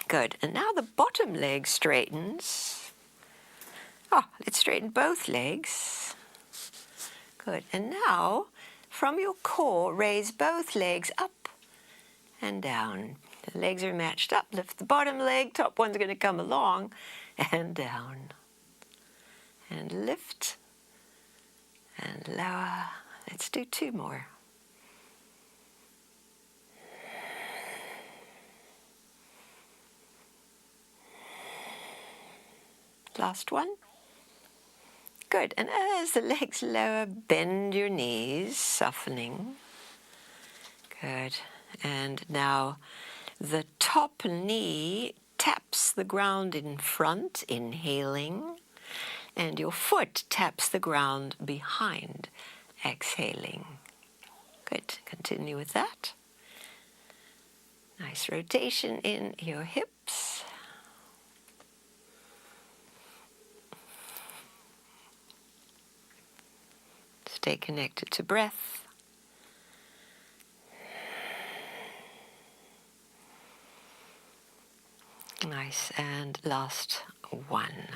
Speaker 1: Good. And now the bottom leg straightens. Oh, let's straighten both legs. Good. And now, from your core, raise both legs up and down. The legs are matched up. Lift the bottom leg. Top one's going to come along and down. And lift and lower. Let's do 2 more. Last one. Good. And as the legs lower, bend your knees, softening. Good. And now the top knee taps the ground in front, inhaling, and your foot taps the ground behind, exhaling. Good. Continue with that. Nice rotation in your hips. Stay connected to breath. Nice. And last one.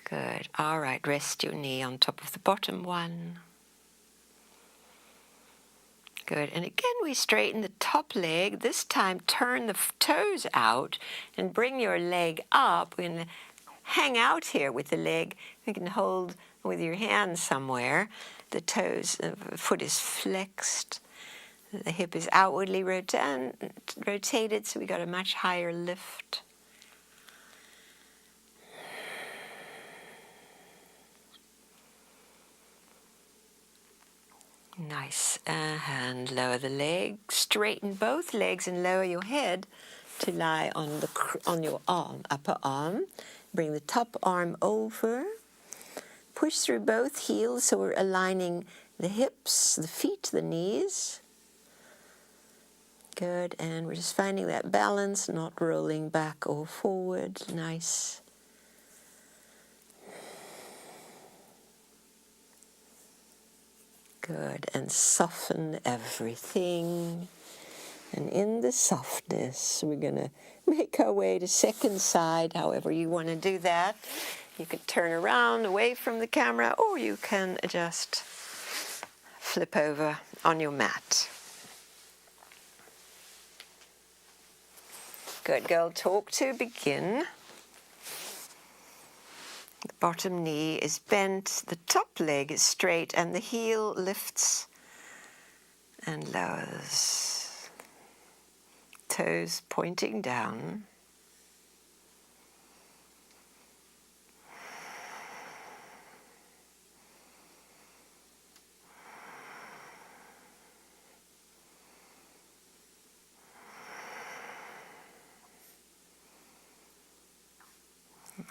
Speaker 1: Good. All right. Rest your knee on top of the bottom one. Good. And again, we straighten the top leg. This time, turn the toes out and bring your leg up. We're going to hang out here with the leg. You can hold with your hand somewhere. The toes, the foot is flexed. The hip is outwardly rotated, so we got a much higher lift. Nice. And lower the leg. Straighten both legs and lower your head to lie on your arm, upper arm. Bring the top arm over. Push through both heels, so we're aligning the hips, the feet, the knees. Good, and we're just finding that balance, not rolling back or forward. Nice. Good, and soften everything. And in the softness, we're going to make our way to second side, however you want to do that. You can turn around away from the camera, or you can just flip over on your mat. Good. Girl talk to begin. The bottom knee is bent, the top leg is straight, and the heel lifts and lowers. Toes pointing down.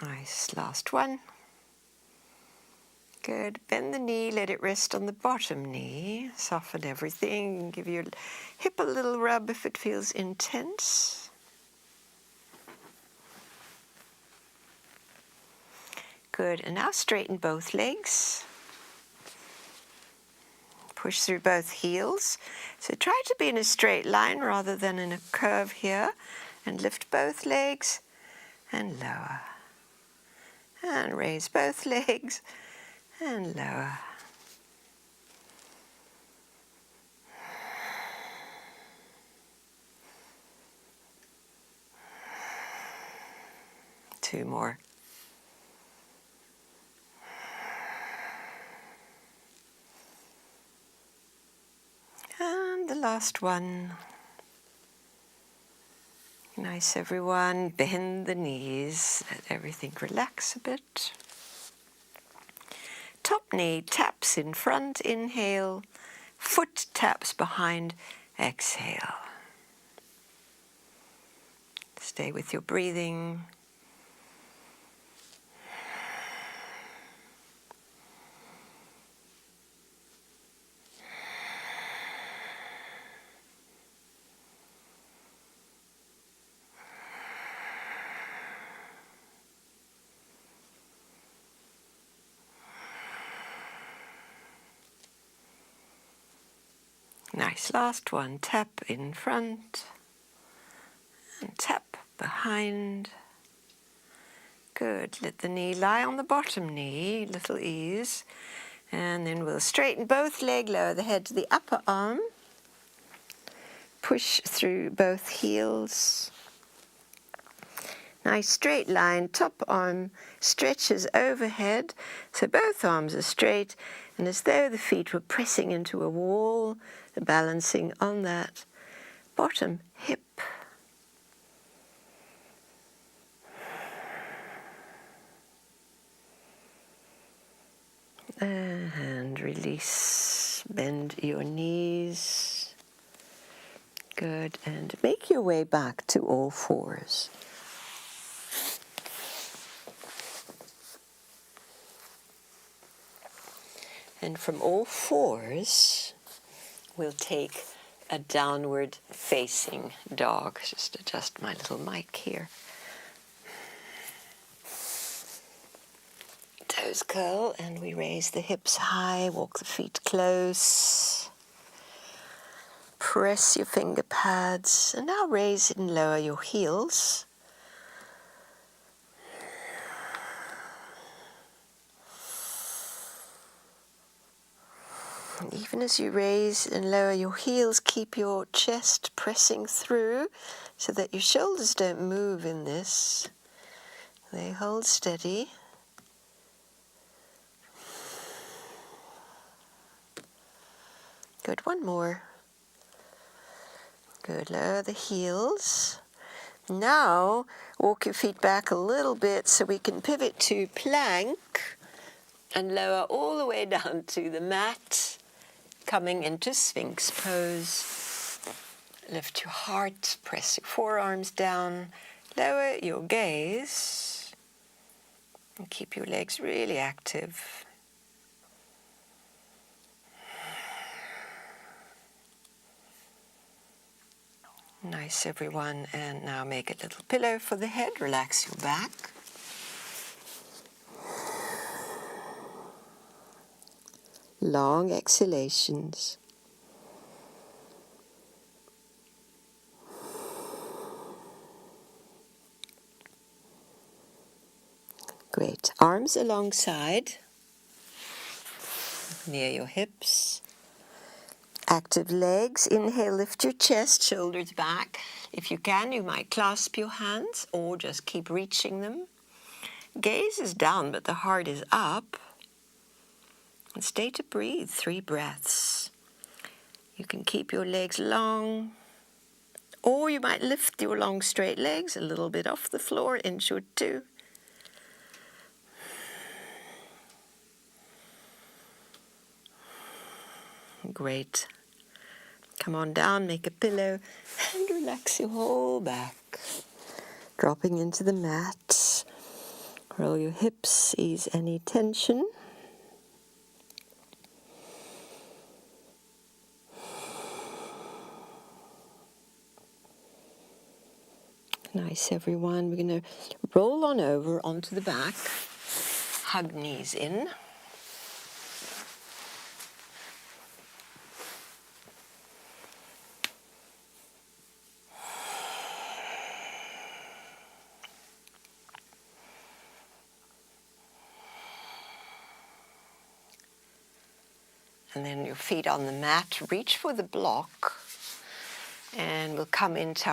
Speaker 1: Nice. Last one. Good. Bend the knee, let it rest on the bottom knee. Soften everything. Give your hip a little rub if it feels intense. Good. And now straighten both legs. Push through both heels. So try to be in a straight line rather than in a curve here. And lift both legs and lower. And raise both legs and lower. Two more. And the last one. Nice, everyone. Bend the knees. Let everything relax a bit. Top knee taps in front, inhale. Foot taps behind, exhale. Stay with your breathing. Nice, last one. Tap in front and tap behind. Good. Let the knee lie on the bottom knee, little ease. And then we'll straighten both legs, lower the head to the upper arm. Push through both heels. Nice straight line, top arm stretches overhead, so both arms are straight, and as though the feet were pressing into a wall, balancing on that bottom hip. And release, bend your knees. Good, and make your way back to all fours. And from all fours, we'll take a downward facing dog. Just adjust my little mic here. Toes curl, and we raise the hips high, walk the feet close. Press your finger pads, and now raise and lower your heels. And even as you raise and lower your heels, keep your chest pressing through so that your shoulders don't move in this. They hold steady. Good, one more. Good, lower the heels. Now, walk your feet back a little bit so we can pivot to plank and lower all the way down to the mat, coming into Sphinx pose. Lift your heart, press your forearms down, lower your gaze, and keep your legs really active. Nice, everyone, and now make a little pillow for the head, relax your back. Long exhalations. Great, arms alongside, near your hips. Active legs. Inhale, lift your chest, shoulders back. If you can, you might clasp your hands or just keep reaching them. Gaze is down, but the heart is up. And stay to breathe 3 breaths. You can keep your legs long, or you might lift your long straight legs a little bit off the floor, inch or 2. Great. Come on down, make a pillow, and relax your whole back. Dropping into the mat. Roll your hips, ease any tension. Nice, everyone. We're going to roll on over onto the back. Hug knees in. And then your feet on the mat, reach for the block, and we'll come into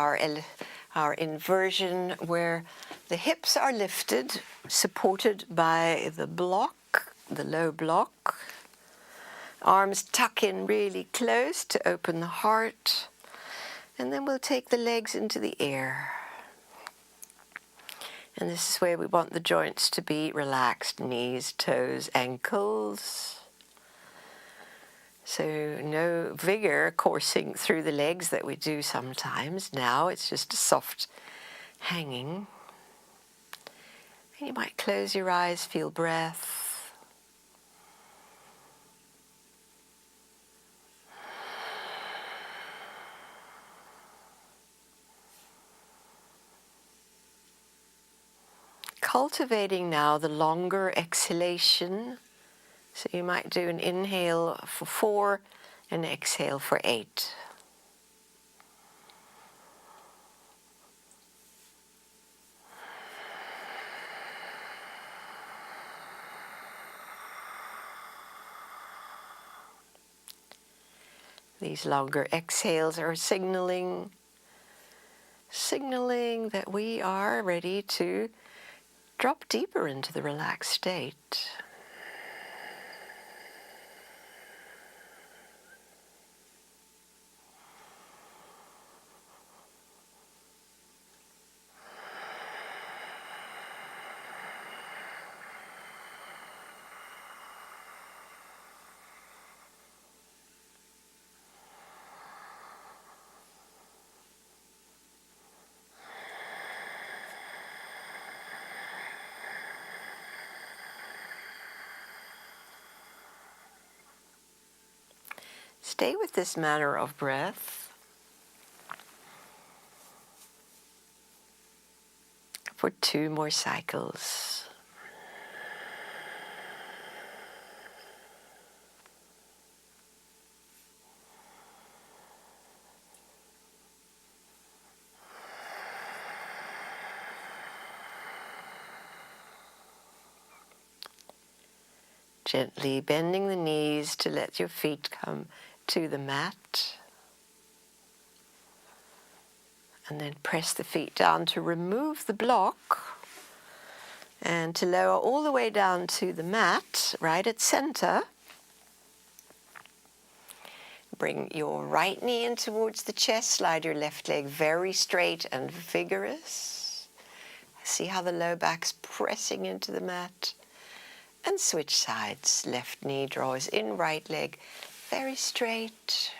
Speaker 1: our inversion where the hips are lifted, supported by the block, the low block. Arms tuck in really close to open the heart, and then we'll take the legs into the air. And this is where we want the joints to be relaxed, knees, toes, ankles. So no vigor coursing through the legs that we do sometimes. Now it's just a soft hanging. And you might close your eyes, feel breath. Cultivating now the longer exhalation. So you might do an inhale for 4 and exhale for 8. These longer exhales are signaling that we are ready to drop deeper into the relaxed state. Stay with this manner of breath for 2 more cycles. Gently bending the knees to let your feet come to the mat. And then press the feet down to remove the block and to lower all the way down to the mat, right at center. Bring your right knee in towards the chest, slide your left leg very straight and vigorous. See how the low back's pressing into the mat. And switch sides. Left knee draws in, right leg very straight.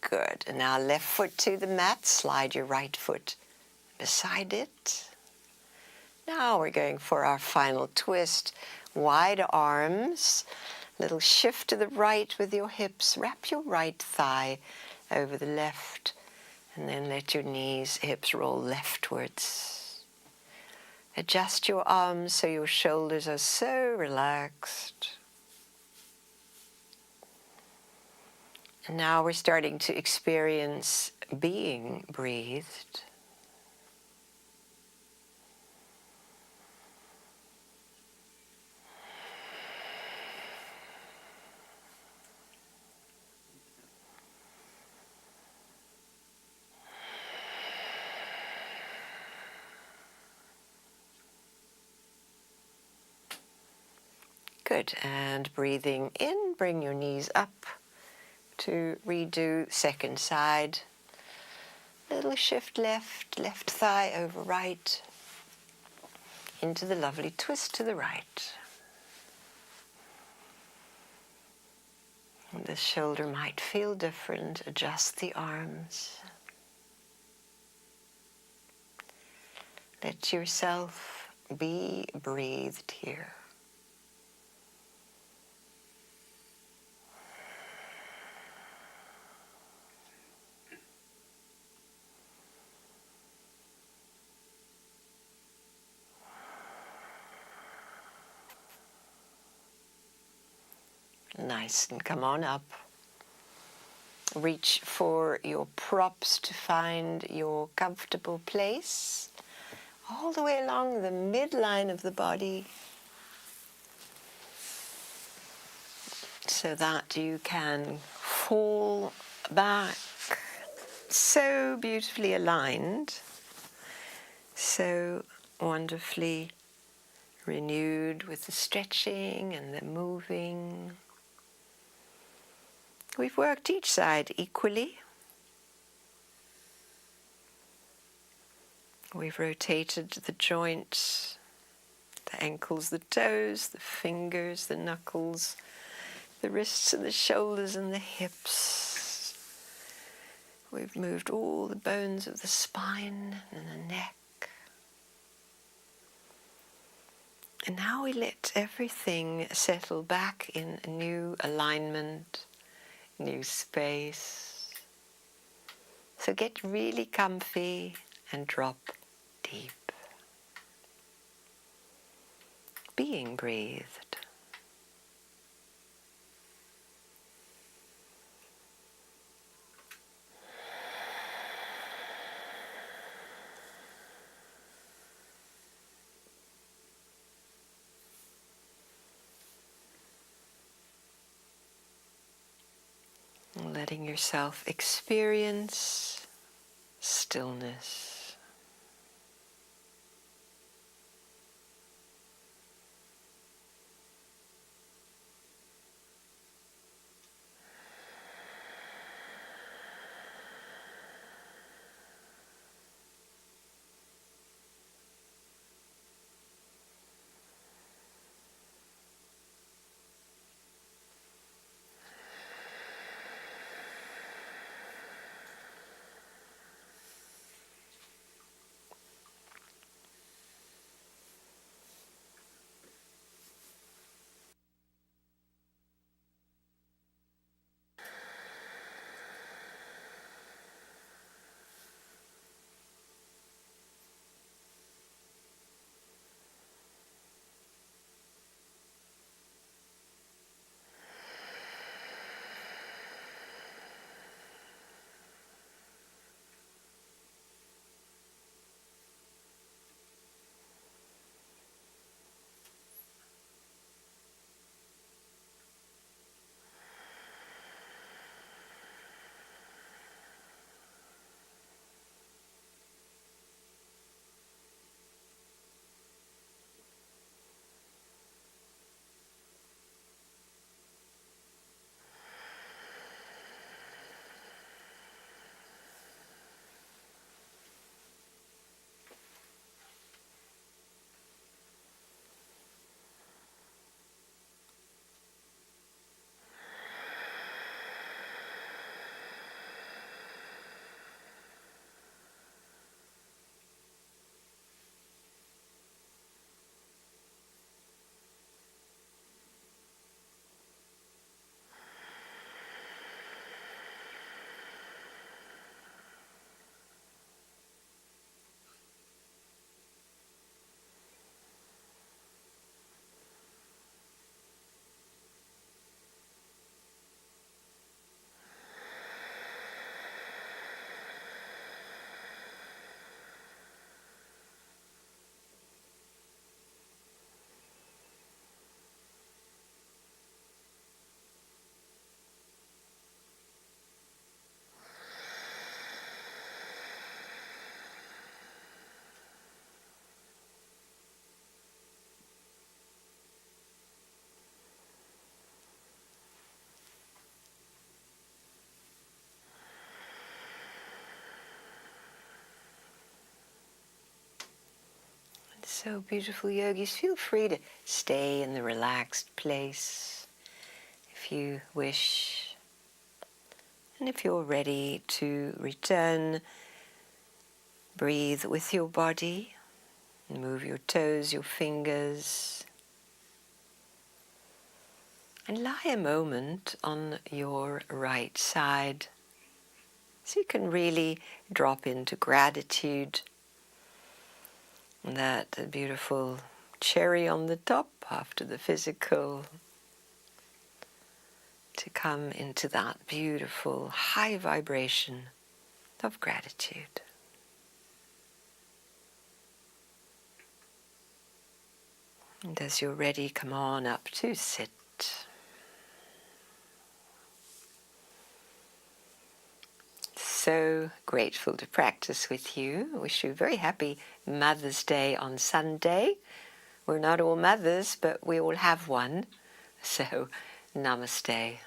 Speaker 1: Good. And now left foot to the mat, slide your right foot beside it. Now we're going for our final twist. Wide arms, little shift to the right with your hips. Wrap your right thigh over the left, and then let your knees, hips roll leftwards. Adjust your arms so your shoulders are so relaxed. And now we're starting to experience being breathed. Good, and breathing in, bring your knees up to redo second side. Little shift left, left thigh over right, into the lovely twist to the right. And the shoulder might feel different, adjust the arms. Let yourself be breathed here. Nice, and come on up. Reach for your props to find your comfortable place. All the way along the midline of the body. so that you can fall back so beautifully aligned, so wonderfully renewed with the stretching and the moving. We've worked each side equally. We've rotated the joints, the ankles, the toes, the fingers, the knuckles, the wrists and the shoulders and the hips. We've moved all the bones of the spine and the neck. And now we let everything settle back in a new alignment, new space. So get really comfy and drop deep. Being breathed. Letting yourself experience stillness. So beautiful, yogis. Feel free to stay in the relaxed place if you wish. And if you're ready to return, breathe with your body. Move your toes, your fingers. And lie a moment on your right side so you can really drop into gratitude. That beautiful cherry on the top after the physical, to come into that beautiful high vibration of gratitude. And as you're ready, come on up to sit. so grateful to practice with you. I wish you a very happy Mother's Day on Sunday. We're not all mothers, but we all have one. So, namaste.